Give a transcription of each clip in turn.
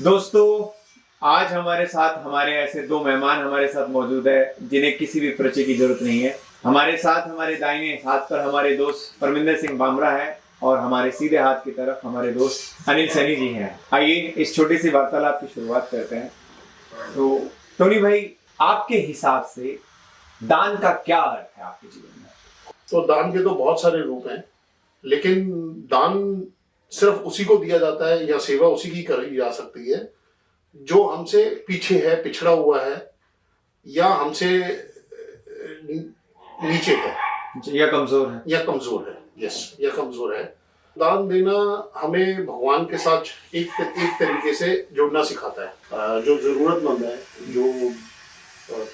दोस्तों, आज हमारे साथ हमारे ऐसे दो मेहमान हमारे साथ मौजूद है जिन्हें किसी भी परिचय की जरूरत नहीं है। हमारे साथ हमारे दाहिने हाथ पर हमारे दोस्त परमिंदर सिंह बामरा है और हमारे सीधे हाथ की तरफ हमारे दोस्त अनिल सैनी जी हैं। आइए इस छोटी सी वार्तालाप की शुरुआत करते हैं। तो टोनी भाई, आपके हिसाब से दान का क्या अर्थ है आपके जीवन में? तो दान के तो बहुत सारे रूप हैं, लेकिन दान सिर्फ उसी को दिया जाता है या सेवा उसी की करी जा सकती है जो हमसे पीछे है, पिछड़ा हुआ है या हमसे नीचे है या कमजोर है। यस, या कमजोर है। दान देना हमें भगवान के साथ एक तरीके से जुड़ना सिखाता है। जो जरूरतमंद है, जो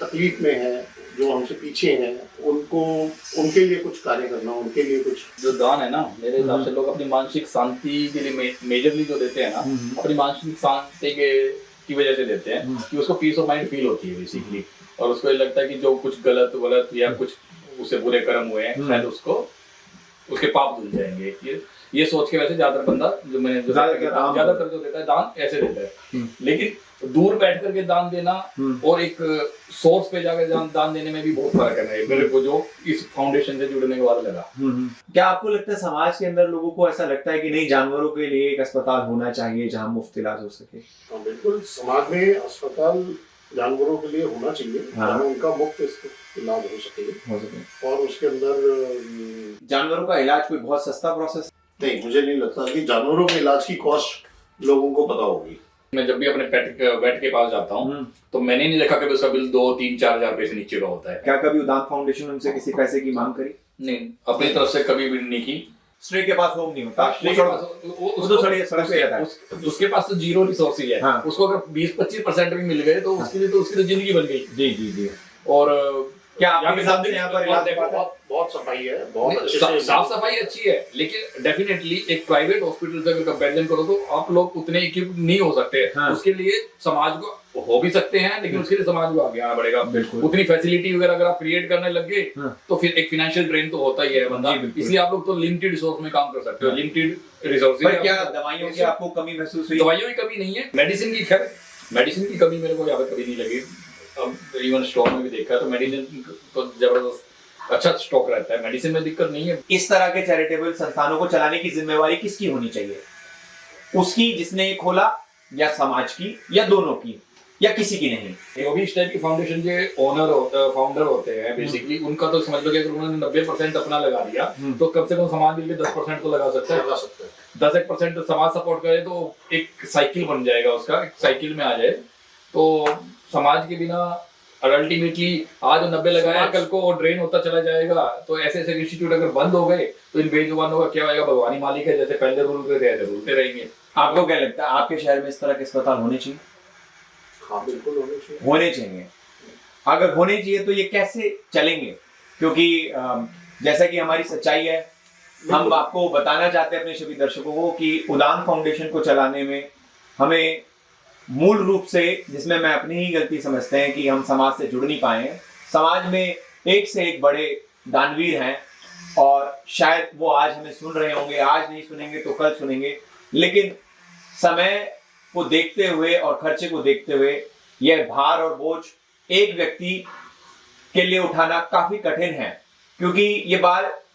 तकलीफ में है, जो हमसे पीछे हैं, उनके लिए कुछ कार्य करना, उनके लिए कुछ। जो दान है ना, मेरे हिसाब से लोग अपनी मानसिक शांति के लिए मेजरली जो देते हैं ना, अपनी मानसिक शांति की वजह से देते हैं कि उसको पीस ऑफ माइंड फील होती है बेसिकली, और उसको ये लगता है कि जो कुछ गलत या कुछ उससे बुरे कर्म हुए हैं शायद उसको उसके पाप धुल जाएंगे। ये सोच के वैसे ज्यादातर बंदा जो मैंने ज्यादातर जो देता है दान ऐसे देता है। लेकिन दूर बैठ करके दान देना और एक सोर्स पे जाकर दान देने में भी बहुत फर्क है मेरे को, जो इस फाउंडेशन से जुड़ने के बाद लगा। क्या आपको लगता है समाज के अंदर लोगों को ऐसा लगता है कि नहीं, जानवरों के लिए एक अस्पताल होना चाहिए जहां मुफ्त इलाज हो सके? हाँ, बिल्कुल, समाज में अस्पताल जानवरों के लिए होना चाहिए। हाँ। उनका मुफ्त इलाज हो सके और उसके अंदर जानवरों का इलाज कोई बहुत सस्ता प्रोसेस नहीं, मुझे नहीं लगता कि जानवरों के इलाज की कॉस्ट लोगों को पता होगी। मैं जब भी अपने पेट के पास जाता हूँ तो मैंने नहीं देखा कभी उसका बिल 2-3-4 हजार रुपए से नीचे का होता है। क्या कभी उदान फाउंडेशन उनसे किसी पैसे की मांग करी? नहीं, अपनी तरफ से कभी भी नहीं की। स्ट्रे के पास होम नहीं होता, उसके पास तो जीरो रिसोर्सेज है। हाँ। उसको अगर 20-25% भी मिल गए तो उसके लिए तो उसकी तो जिंदगी बन गई। जी जी जी। और क्या आपके सामने यहाँ पर बहुत सफाई है, बहुत साफ सफाई अच्छी है, लेकिन डेफिनेटली एक प्राइवेट हॉस्पिटल से अगर कंपैरिजन करो तो आप लोग उतने इक्विप नहीं हो सकते। हाँ। उसके लिए समाज को हो भी सकते हैं, लेकिन उसके लिए समाज को आगे आना पड़ेगा। उतनी फैसिलिटी वगैरह अगर आप क्रिएट करने लग गए तो फिर एक फाइनेंशियल ड्रेन तो होता ही है बंदा। इसलिए आप लोग तो लिमिटेड रिसोर्स में काम कर सकते हो। Limited resources. क्या दवाइयों की आपको कमी महसूस हुई? दवाइयों की कमी नहीं है, मेडिसिन की कमी मेरे को यहाँ पे कभी नहीं लगी। अब इवन स्टॉक में भी देखा है तो मेडिसिन तो जबरदस्त अच्छा स्टॉक रहता है, मेडिसिन में दिक्कत नहीं है। इस तरह के चैरिटेबल संस्थानों को चलाने की जिम्मेवारी किसकी होनी चाहिए? उसकी जिसने खोला, या समाज की, या दोनों की, या किसी की नहीं? जो भी इस टाइप की फाउंडेशन के फाउंडर होते हैं बेसिकली, उनका तो समझ लो कि अगर उन्होंने 90% अपना लगा दिया तो कम से कम समाज के लिए 10% तो लगा सकता है। 10% समाज सपोर्ट करे तो एक साइकिल बन जाएगा, उसका एक साइकिल में आ जाए तो समाज के बिना अल्टीमेटली आज 90 लगाया कल को ड्रेन होता चला जाएगा। तो ऐसे इंस्टीट्यूट अगर बंद हो गए तो इन बेजुबानों का क्या होगा? भगवानी मालिक है, जैसे पहले रूल करते थे ऐसे रूलते रहेंगे। आपको क्या लगता है, आपके शहर में इस तरह के अस्पताल होने चाहिए? हाँ, बिल्कुल होने चाहिए। अगर होने चाहिए तो ये कैसे चलेंगे? क्योंकि जैसा कि हमारी सच्चाई है, हम आपको बताना चाहते हैं अपने सभी दर्शकों को कि उड़ान फाउंडेशन को चलाने में हमें मूल रूप से, जिसमें मैं अपनी ही गलती समझते हैं कि हम समाज से जुड़ नहीं पाए हैं। समाज में एक से एक बड़े दानवीर हैं और शायद वो आज हमें सुन रहे होंगे, आज नहीं सुनेंगे तो कल सुनेंगे, लेकिन समय को देखते हुए और खर्चे को देखते हुए यह भार और बोझ एक व्यक्ति के लिए उठाना काफी कठिन है। क्योंकि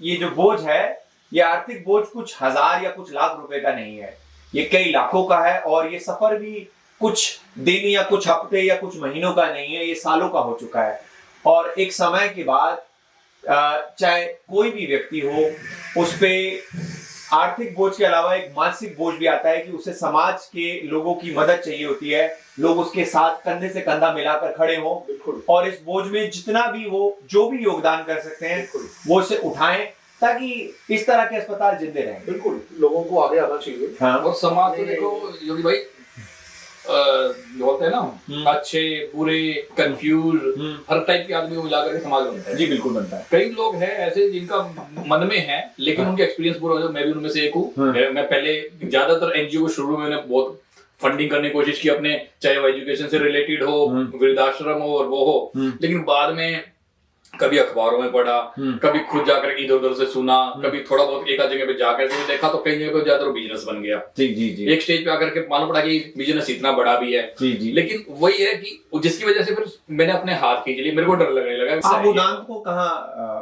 ये जो बोझ है, ये आर्थिक बोझ कुछ हजार या कुछ लाख रुपए का नहीं है, ये कई लाखों का है। और ये सफर भी कुछ दिन या कुछ हफ्ते या कुछ महीनों का नहीं है, ये सालों का हो चुका है। और एक समय के बाद चाहे कोई भी व्यक्ति हो, उस पे आर्थिक बोझ के अलावा एक मानसिक बोझ भी आता है कि उसे समाज के लोगों की मदद चाहिए होती है, लोग उसके साथ कंधे से कंधा मिलाकर खड़े हों और इस बोझ में जितना भी वो जो भी योगदान कर सकते हैं वो उसे उठाएं, ताकि इस तरह के अस्पताल जिंदे रहें। बिल्कुल, लोगों को आगे आना चाहिए। हाँ। और समाज को देखो योगी भाई, बोलते हैं ना, अच्छे बुरे कंफ्यूज हर टाइप के आदमी को मिलाकर के समाज बनता है। जी बिल्कुल बनता है। कई लोग हैं ऐसे जिनका मन में है लेकिन उनके एक्सपीरियंस पूरा हो, मैं भी उनमें से एक हूँ। मैं पहले ज्यादातर एनजीओ को शुरू में बहुत फंडिंग करने की कोशिश की अपने, चाहे वो एजुकेशन से रिलेटेड हो, वृद्धाश्रम हो और वो हो, लेकिन बाद में कभी अखबारों में पढ़ा, कभी खुद जाकर इधर उधर से सुना, कभी थोड़ा बहुत एक आध जगह पे जाकर के देखा, तो कई जगह पे ज्यादा बिजनेस बन गया। जी जी जी। एक स्टेज पे आकर के मालूम पड़ा कि बिजनेस इतना बड़ा भी है। जी जी। लेकिन वही है कि जिसकी वजह से फिर मैंने अपने हाथ खींच लिए, मेरे को डर लगने लगा। आप उदांत को कहाँ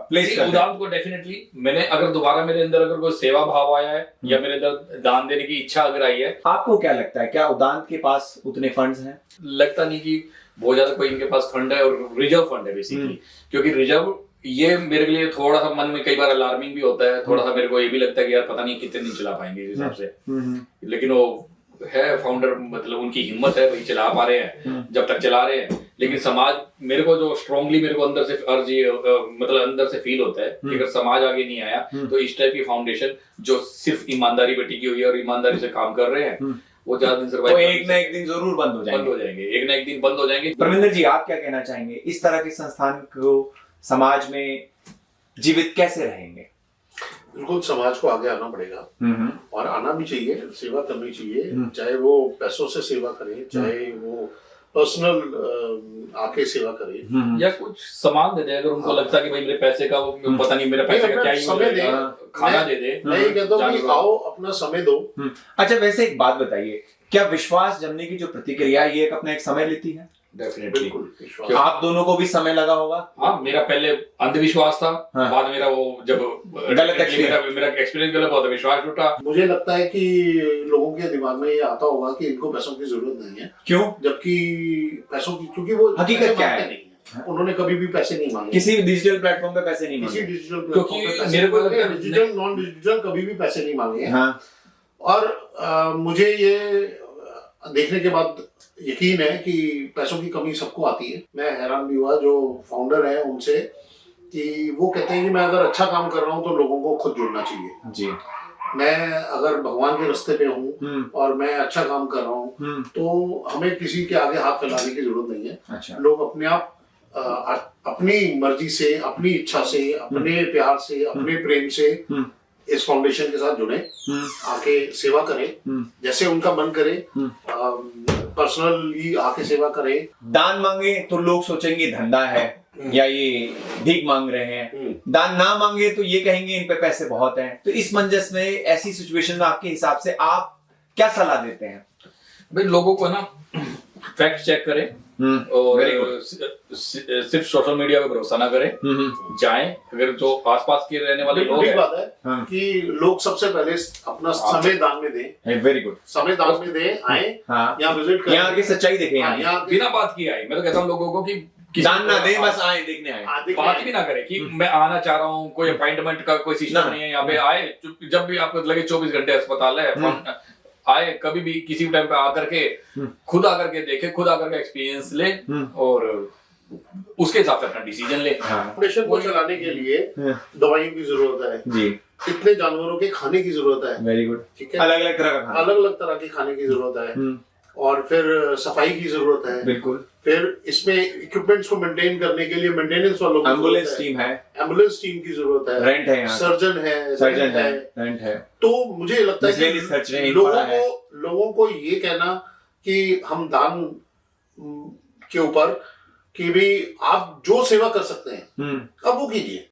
प्लेस करते हैं? उदांत को डेफिनेटली मैंने, अगर दोबारा मेरे अंदर अगर कोई सेवा भाव आया है या मेरे अंदर दान देने की इच्छा अगर आई है। आपको क्या लगता है, क्या उदांत के पास उतने फंड्स हैं? लगता नहीं कि बहुत ज्यादा कोई इनके पास फंड है, और रिजर्व फंड है बेसिकली। क्योंकि रिजर्व ये मेरे लिए थोड़ा सा मन में कई बार अलार्मिंग भी होता है, थोड़ा सा मेरे को ये भी लगता है कि यार पता नहीं कितने दिन चला पाएंगे इस हिसाब से। लेकिन वो है फाउंडर, मतलब उनकी हिम्मत है, भाई चला पा रहे हैं जब तक चला रहे हैं। लेकिन समाज, मेरे को जो स्ट्रांगली मेरे को अंदर से अर्ज मतलब अंदर से फील होता है कि अगर समाज आगे नहीं आया तो इस टाइप की फाउंडेशन जो सिर्फ ईमानदारी पे टिकी हुई है और ईमानदारी से काम कर रहे हैं, वो ज्यादा दिन सर्वाइव, तो एक ना एक दिन जरूर बंद हो जाएंगे। एक ना एक दिन बंद हो जाएंगे। परमिंदर जी, आप क्या कहना चाहेंगे, इस तरह के संस्थान को समाज में जीवित कैसे रहेंगे? बिल्कुल, समाज को आगे आना पड़ेगा और आना भी चाहिए, सेवा करनी चाहिए, चाहे वो पैसों से सेवा करे, चाहे वो पर्सनल आके सेवा करे, या कुछ सामान दे दे अगर उनको लगता है कि भाई मेरे पैसे का वो पता नहीं मेरा पैसे का क्या यूज है, खाना दे दे। मैं ये कहता हूँ कि आओ अपना समय दो। अच्छा, वैसे एक बात बताइए, क्या विश्वास जमने की जो प्रतिक्रिया ये एक अपना एक समय लेती है? डेफिनेटली। आप दोनों को भी समय लगा होगा। हाँ, मेरा पहले अंधविश्वास था, बाद मेरा वो जब गलत एक्सपीरियंस, मेरा एक्सपीरियंस गलत हुआ, विश्वास टूटा। मुझे लगता है कि लोगों के दिमाग में ये आता होगा कि इनको पैसों की जरूरत नहीं है। क्यों? जबकि पैसों की, क्योंकि वो हकीकत क्या है, उन्होंने कभी भी पैसे नहीं मांगे, किसी भी डिजिटल प्लेटफॉर्म पे पैसे नहीं मांगे, किसी डिजिटल क्योंकि मेरे को लगता है डिजिटल नॉन डिजिटल कभी भी पैसे नहीं मांगे। हाँ। और मुझे ये देखने के बाद यकीन है कि पैसों की कमी सबको आती है। मैं हैरान भी हुआ जो फाउंडर है उनसे, कि वो कहते हैं कि मैं अगर अच्छा काम कर रहा हूँ तो लोगों को खुद जुड़ना चाहिए जी। मैं अगर भगवान के रास्ते पे हूँ और मैं अच्छा काम कर रहा हूँ तो हमें किसी के आगे हाथ फैलाने की जरूरत नहीं है। अच्छा। लोग अपने आप अपनी मर्जी से, अपनी इच्छा से, अपने प्यार से, अपने प्रेम से इस फाउंडेशन के साथ जुड़े, आके सेवा करें जैसे उनका मन करे, पर्सनली आके सेवा करें। दान मांगे तो लोग सोचेंगे धंधा है या ये भीख मांग रहे हैं, दान ना मांगे तो ये कहेंगे इन पे पैसे बहुत हैं। तो इस मंजस में, ऐसी सिचुएशन में आपके हिसाब से आप क्या सलाह देते हैं? भाई लोगों को ना फैक्ट चेक करें और सिर्फ सोशल मीडिया पे भरोसा ना करें, जाएं अगर जो आसपास के रहने वाले लोग हैं। बात है कि लोग सबसे पहले अपना समय दान में दें। वेरी गुड, समय दान में दें, आए यहाँ विजिट करें, यहाँ की सच्चाई देखें, बिना बात किए आए। मैं तो कहता हूँ लोगों को कि दान ना दे, बस आए, देखने आए, बात भी ना करें कि मैं आना चाह रहा हूँ, कोई अपॉइंटमेंट का कोई सिस्टम नहीं है यहाँ पे। आए जब भी आपको लगे 24 घंटे अस्पताल है, आए कभी भी किसी भी टाइम पे आकर के खुद आकर के देखे, खुद आकर के एक्सपीरियंस ले और उसके हिसाब से अपना डिसीजन ले। फाउंडेशन को चलाने के लिए दवाइयों की जरूरत है जी, कितने जानवरों के खाने की जरूरत है। वेरी गुड, ठीक है, अलग अलग तरह का, अलग अलग तरह के खाने की जरूरत है, और फिर सफाई की जरूरत है। बिल्कुल। फिर इसमें इक्विपमेंट्स को मेंटेन करने के लिए मेंटेनेंस वालों की एम्बुलेंस टीम है, एम्बुलेंस टीम की जरूरत है, रेंट है, सर्जन है, रेंट है। तो मुझे लगता है कि लोगों को ये कहना कि हम दान के ऊपर कि भी आप जो सेवा कर सकते हैं अब वो कीजिए।